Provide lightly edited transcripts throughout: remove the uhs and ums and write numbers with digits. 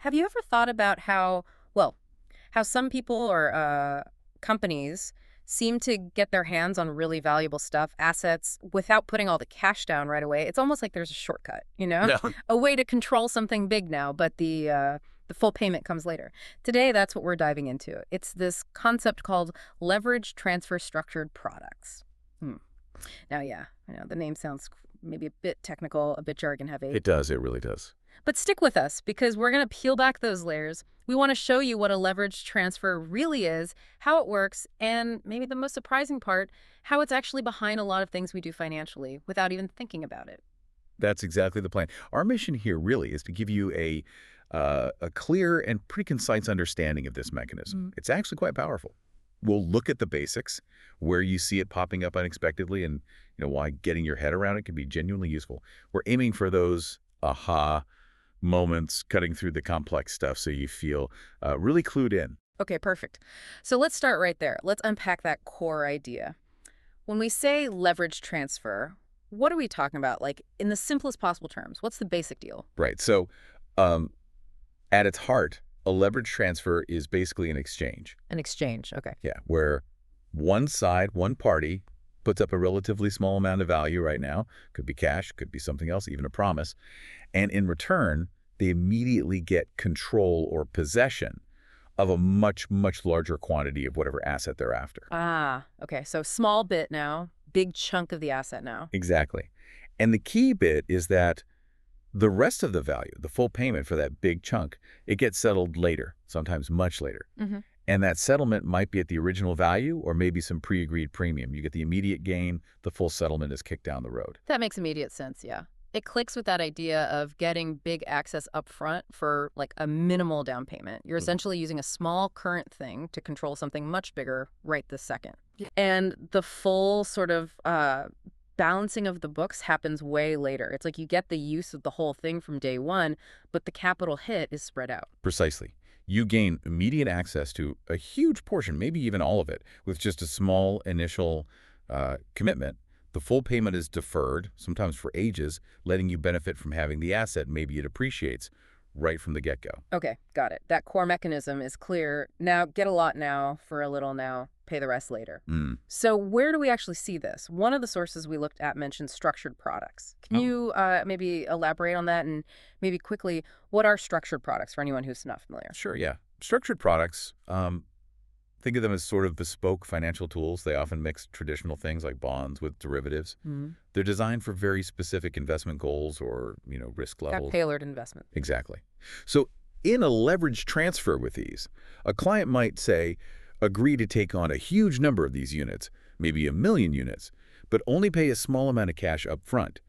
Have you ever thought about how some people or companies seem to get their hands on really valuable stuff, assets, without putting all the cash down right away? It's almost like there's a shortcut, Yeah. a way to control something big now, but the full payment comes later. Today, that's what we're diving into. It's this concept called leverage transfer structured products. Hmm. Now, yeah, I know the name sounds maybe a bit technical, a bit jargon heavy. It does. It really does. But stick with us because we're going to peel back those layers. We want to show you what a leverage transfer really is, how it works, and maybe the most surprising part, how it's actually behind a lot of things we do financially without even thinking about it. That's exactly the plan. Our mission here really is to give you a clear and pretty concise understanding of this mechanism. Mm. It's actually quite powerful. We'll look at the basics, where you see it popping up unexpectedly, and why getting your head around it can be genuinely useful. We're aiming for those aha moments, cutting through the complex stuff so you feel really clued in. Okay, perfect. So let's start right there. Let's unpack that core idea. When we say leverage transfer, what are we talking about? Like, in the simplest possible terms, what's the basic deal? Right. So um, at its heart, a leverage transfer is basically an exchange. An exchange. Okay. Yeah, where one side, one party, puts up a relatively small amount of value right now. Could be cash, could be something else, even a promise. And in return, they immediately get control or possession of a much, much larger quantity of whatever asset they're after. Ah, okay. So small bit now, big chunk of the asset now. Exactly. And the key bit is that the rest of the value, the full payment for that big chunk, it gets settled later, sometimes much later. Hmm. And that settlement might be at the original value or maybe some pre-agreed premium. You get the immediate gain, the full settlement is kicked down the road. That makes immediate sense, yeah. It clicks with that idea of getting big access up front for like a minimal down payment. You're essentially using a small current thing to control something much bigger right this second. Yeah. And the full sort of balancing of the books happens way later. It's like you get the use of the whole thing from day one, but the capital hit is spread out. Precisely. You gain immediate access to a huge portion, maybe even all of it, with just a small initial commitment. The full payment is deferred, sometimes for ages, letting you benefit from having the asset. Maybe it appreciates right from the get-go. Okay, got it. That core mechanism is clear. Now, get a lot now for a little now, pay the rest later. Mm. So where do we actually see this? One of the sources we looked at mentioned structured products. Can you maybe elaborate on that and maybe quickly, what are structured products for anyone who's not familiar? Sure, yeah. Structured products, think of them as sort of bespoke financial tools. They often mix traditional things like bonds with derivatives. Mm. They're designed for very specific investment goals or, risk Got levels. tailored investment. Exactly. So in a leverage transfer with these, a client might say, agree to take on a huge number of these units, maybe 1,000,000 units, but only pay a small amount of cash up front.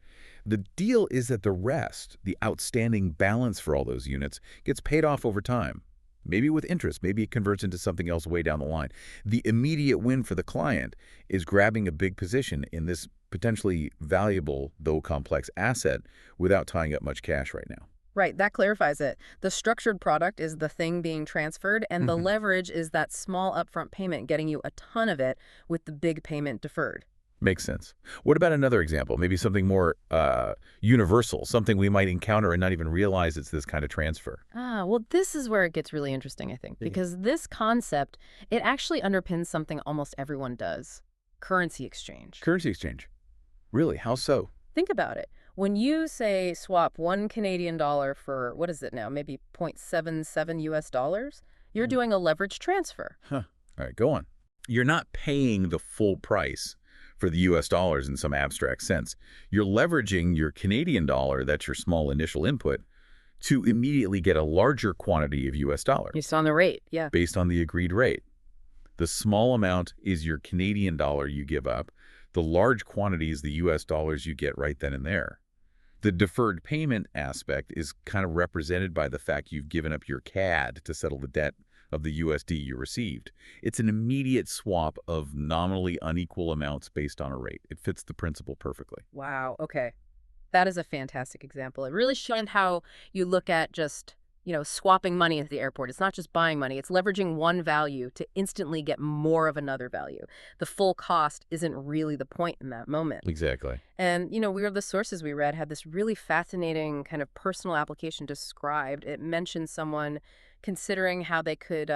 The deal is that the rest, the outstanding balance for all those units, gets paid off over time. Maybe with interest, maybe it converts into something else way down the line. The immediate win for the client is grabbing a big position in this potentially valuable, though complex asset without tying up much cash right now. Right, that clarifies it. The structured product is the thing being transferred, and the leverage is that small upfront payment getting you a ton of it with the big payment deferred. Makes sense. What about another example? Maybe something more universal, something we might encounter and not even realize it's this kind of transfer. Ah, well, this is where it gets really interesting, I think, Yeah. because this concept, it actually underpins something almost everyone does, currency exchange. Currency exchange. Really? How so? Think about it. When you say swap $1 Canadian for, what is it now, maybe 0.77 US dollars, you're doing a leverage transfer. Huh. All right, go on. You're not paying the full price for the US dollars in some abstract sense. You're leveraging your Canadian dollar, that's your small initial input, to immediately get a larger quantity of US dollars It's on the rate, yeah. based on the agreed rate. The small amount is your Canadian dollar you give up. The large quantity is the US dollars you get right then and there. The deferred payment aspect is kind of represented by the fact you've given up your CAD to settle the debt of the USD you received. It's an immediate swap of nominally unequal amounts based on a rate. It fits the principle perfectly. Wow, okay. That is a fantastic example. It really showed how you look at just swapping money at the airport. It's not just buying money. It's leveraging one value to instantly get more of another value. The full cost isn't really the point in that moment. Exactly. And, the sources we read had this really fascinating kind of personal application described. It mentioned someone considering how they could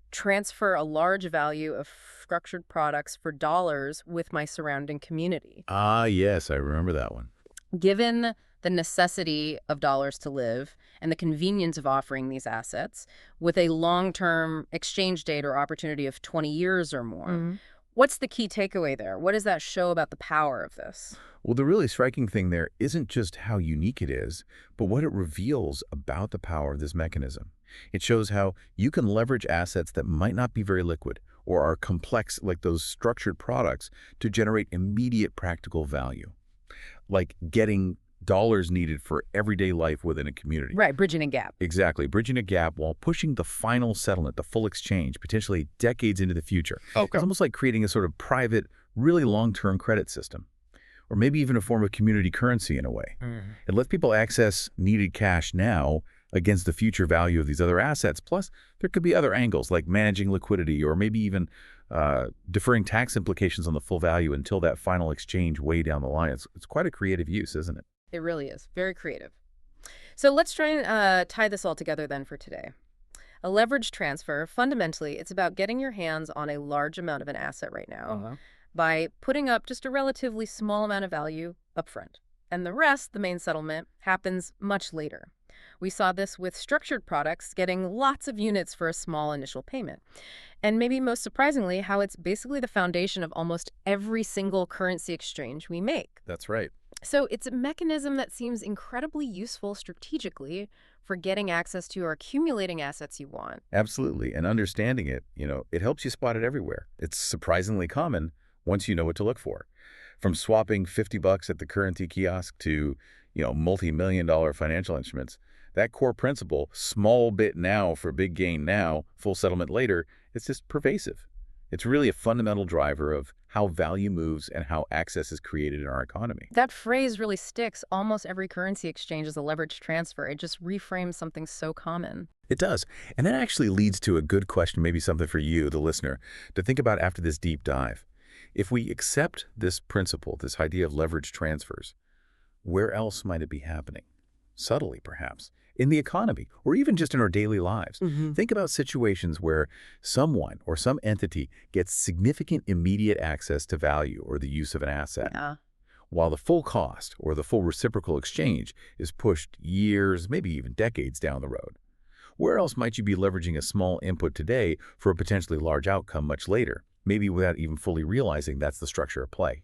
transfer a large value of structured products for dollars with my surrounding community. Ah, yes, I remember that one. Given the necessity of dollars to live and the convenience of offering these assets with a long-term exchange date or opportunity of 20 years or more, what's the key takeaway there? What does that show about the power of this? Well, the really striking thing there isn't just how unique it is, but what it reveals about the power of this mechanism. It shows how you can leverage assets that might not be very liquid or are complex, like those structured products, to generate immediate practical value, like getting dollars needed for everyday life within a community. Right, bridging a gap. Exactly, bridging a gap while pushing the final settlement, the full exchange, potentially decades into the future. Okay. It's almost like creating a sort of private, really long-term credit system, or maybe even a form of community currency in a way. It lets people access needed cash now against the future value of these other assets. Plus, there could be other angles like managing liquidity or maybe even deferring tax implications on the full value until that final exchange way down the line. It's quite a creative use, isn't it? It really is. Very creative. So let's try and tie this all together then for today. A leverage transfer, fundamentally, it's about getting your hands on a large amount of an asset right now by putting up just a relatively small amount of value upfront. And the rest, the main settlement, happens much later. We saw this with structured products getting lots of units for a small initial payment. And maybe most surprisingly, how it's basically the foundation of almost every single currency exchange we make. That's right. So it's a mechanism that seems incredibly useful strategically for getting access to or accumulating assets you want. Absolutely. And understanding it, it helps you spot it everywhere. It's surprisingly common once you know what to look for. From swapping $50 at the currency kiosk to, multi-million-dollar financial instruments, that core principle, small bit now for big gain now, full settlement later, it's just pervasive. It's really a fundamental driver of how value moves and how access is created in our economy. That phrase really sticks. Almost every currency exchange is a leverage transfer. It just reframes something so common. It does. And that actually leads to a good question, maybe something for you, the listener, to think about after this deep dive. If we accept this principle, this idea of leverage transfers, where else might it be happening? Subtly, perhaps, in the economy, or even just in our daily lives. Think about situations where someone or some entity gets significant immediate access to value or the use of an asset, while the full cost or the full reciprocal exchange is pushed years, maybe even decades down the road. Where else might you be leveraging a small input today for a potentially large outcome much later, maybe without even fully realizing that's the structure of play?